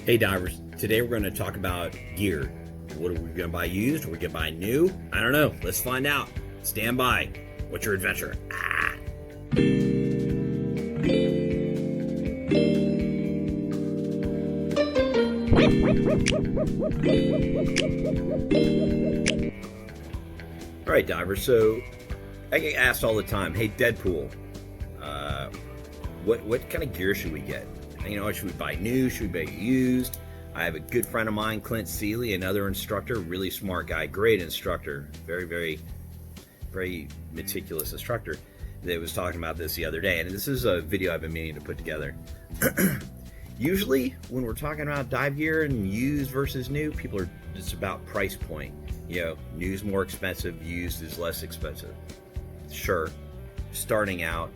Hey divers, today we're going to talk about gear. What are we going to buy used? Are we going to buy new? I don't know. Let's find out. Stand by. What's your adventure? All right, divers. So I get asked all the time, hey, Deadpool, what kind of gear should we get? You know, should we buy new? Should we buy used? I have a good friend of mine, Clint Seeley, another instructor, really smart guy, great instructor, very meticulous instructor, that was talking about this the other day. And this is a video I've been meaning to put together. Usually, when we're talking about dive gear and used versus new, people are just about price point. You know, new's more expensive, used is less expensive. Sure, starting out,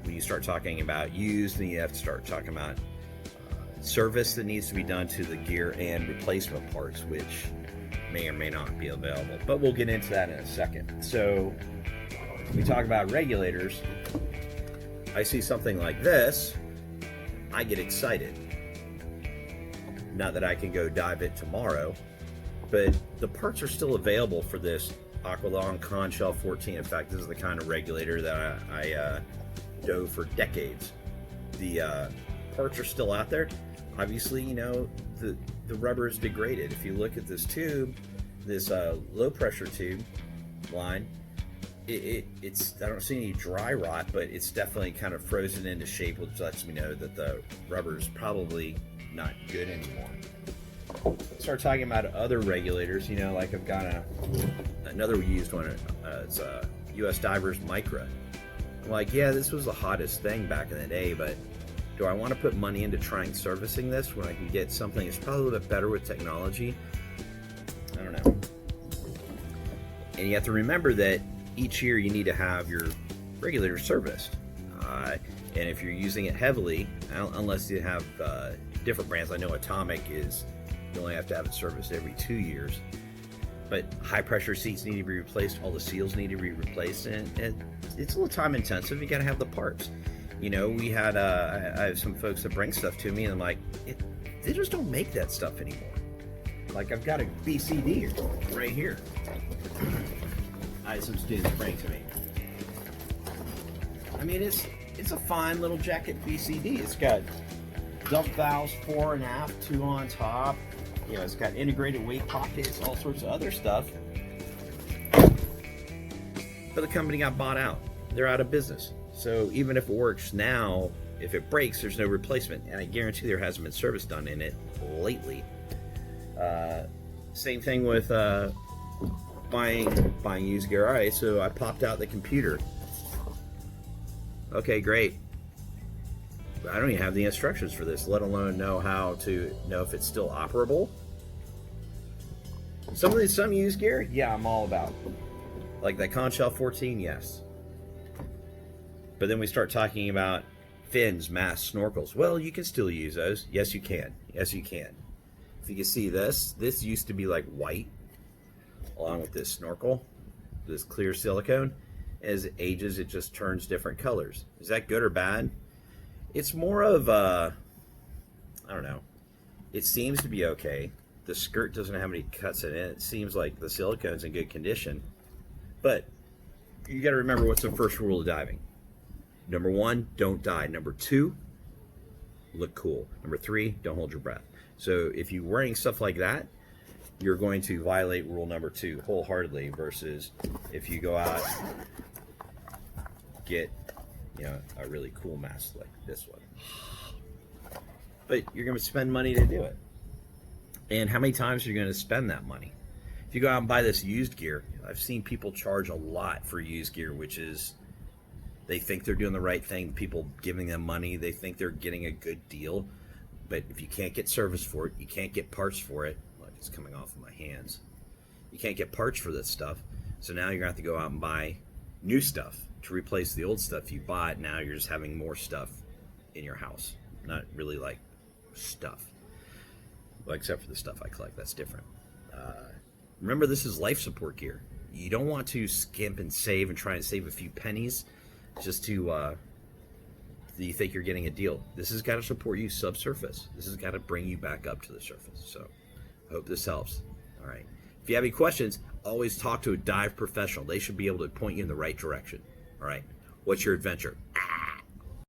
when you start talking about used, then you have to start talking about service that needs to be done to the gear and replacement parts, which may or may not be available. But we'll get into that in a second. So when we talk about regulators, I see something like this, I get excited. Not that I can go dive it tomorrow, but the parts are still available for this Aqualon Con Shell 14. In fact, this is the kind of regulator that I dove for decades. The parts are still out there. Obviously, you know, the rubber is degraded. If you look at this tube, this low pressure tube line, it's I don't see any dry rot, but it's definitely kind of frozen into shape, which lets me know that the rubber is probably not good anymore. Start talking about other regulators, you know, like I've got another used one. It's a US Divers Micra. I'm like, yeah, this was the hottest thing back in the day, but do I want to put money into trying servicing this when I can get something that's probably a little bit better with technology? I don't know. And you have to remember that each year you need to have your regulator serviced. And if you're using it heavily, unless you have different brands, I know Atomic is, you only have to have it serviced every 2 years. But high pressure seats need to be replaced, all the seals need to be replaced, and it's a little time intensive. You got to have the parts. You know, we had I have some folks that bring stuff to me, and I'm like, they just don't make that stuff anymore. Like I've got a BCD right here. I had some students bring to me. I mean, it's a fine little jacket BCD. It's got dump valves, fore and aft, 2 on top. You know, it's got integrated weight pockets, all sorts of other stuff. But the company got bought out. They're out of business. So even if it works now, if it breaks, there's no replacement. And I guarantee there hasn't been service done in it lately. Same thing with buying used gear. All right, so I popped out the computer. Okay, great. I don't even have the instructions for this, let alone know how to know if it's still operable. Some used gear, yeah, I'm all about. Like that Con Shell 14, yes. But then we start talking about fins, masks, snorkels. Well, you can still use those. Yes, you can. Yes, you can. If you can see this used to be like white, along with this snorkel, this clear silicone. As it ages, it just turns different colors. Is that good or bad? It's more of I don't know. It seems to be okay. The skirt doesn't have any cuts in it. It seems like the silicone's in good condition. But you got to remember what's the first rule of diving. Number 1, don't die. Number 2, look cool. Number 3, don't hold your breath. So if you're wearing stuff like that, you're going to violate rule number 2 wholeheartedly, versus if you go out, get, you know, a really cool mask like this one. But you're going to spend money to do it. And how many times are you going to spend that money? If you go out and buy this used gear, I've seen people charge a lot for used gear, which is, they think they're doing the right thing. People giving them money, they think they're getting a good deal. But if you can't get service for it, you can't get parts for it. Like, it's coming off of my hands. You can't get parts for this stuff. So now you're going to have to go out and buy new stuff to replace the old stuff you bought. Now you're just having more stuff in your house. Not really like stuff. Well, except for the stuff I collect, that's different. Remember, this is life support gear. You don't want to skimp and save and try and save a few pennies just to do you think you're getting a deal? This has got to support you subsurface. This has got to bring you back up to the surface. So I hope this helps. All right. If you have any questions, always talk to a dive professional. They should be able to point you in the right direction. All right. What's your adventure?